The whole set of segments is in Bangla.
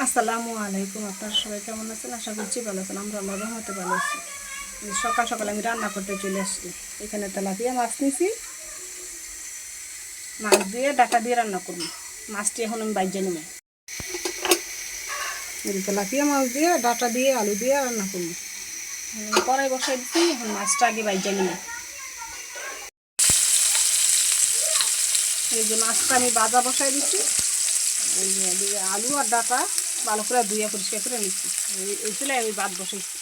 আসসালামু আলাইকুম। আপনারা সবাই কেমন আছেন? আশা করছি ভালো আছেন। আমরা আল্লাহর রহমতে ভালো আছি। সকাল সকাল আমি রান্না করতে চলে আসছি। এখানে তেলাপিয়া মাছ নিয়েছি, মাছ দিয়ে ডাটা দিয়ে রান্না করব। মাছটি এখন আমি বাইজে নেব। তেলাপিয়া মাছ দিয়ে ডাটা দিয়ে আলু দিয়ে রান্না করব। কড়াই বসাই দিচ্ছি, এখন মাছটা আগে বাইজে নেব। এই যে মাছটা আমি ভাজা বসাই দিচ্ছি। এই যে আলু আর ডাটা ভালো করে ধুয়ে পরিষ্কার করে নিচ্ছি। এই চুলায় আমি ভাত বসাইছি।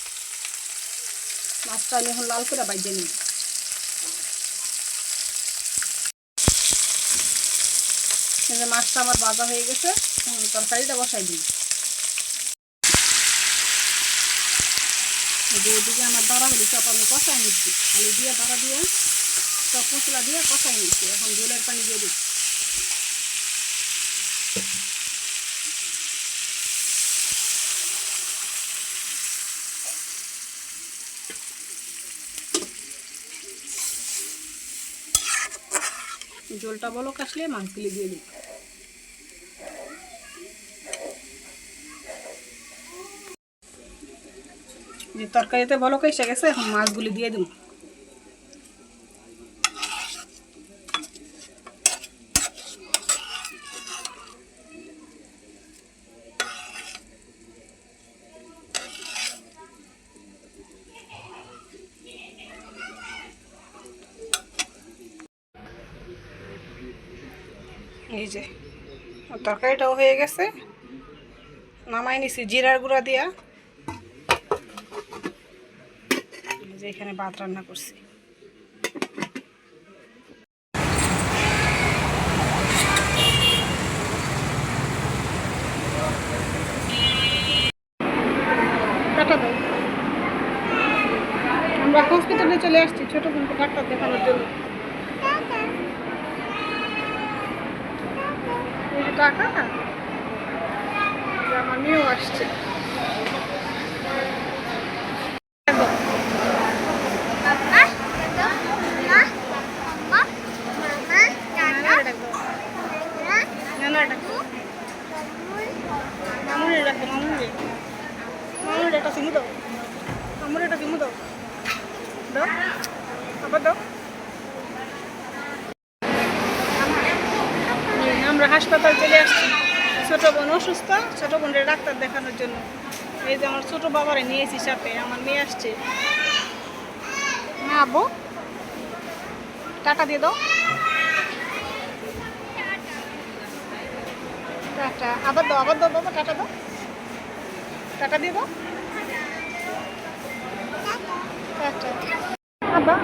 মাছটা আমি এখন লাল করে বাইজে নিই। এই যে মাছটা আমার ভাজা হয়ে গেছে, তরকারিটা বসাই দিই। এদিকে আমার দাঁড়া হলি চপ আমি কষাই নিচ্ছি, আলু দিয়ে দাঁড়া দিয়ে চপ মশলা দিয়ে কষাই নিচ্ছি। এখন ঝোলের পানি দিয়ে দিচ্ছি। ঝোলটা বলক আসলে মাছগুলি দিয়ে দিই। যে তরকারিতে বলক এসে গেছে, এখন মাছগুলি দিয়ে দিব। এই যে তরকারিটাও হয়ে গেছে, নামাই নিছি জিরার গুঁড়া দিয়া। যে এখানে ভাত রান্না করছি। আমরা হসপিটালে চলে আসছি ছোট বোনকে ডাক্তার দেখানোর জন্য। টাকা আমার মেয়েও আসছে। মামুর একটা চিমু দাও, মামুর একটা চিমু দাও, দাও আবার দাও। আমরা হাসপাতাল চলে আসছি, ছোট বোন অসুস্থ, ছোট বোনের ডাক্তার দেখানোর জন্য। এই যে আমার ছোট বাবারে নিয়েছি সাথে, আমার মেয়ে আসছে। মা আব্বু টাটা দিয়ে দাও, টাটা আবার দাও, আবার দাও বাবা, টাটা দাও, টাটা দিয়ে দাও, টাটা আব্বা।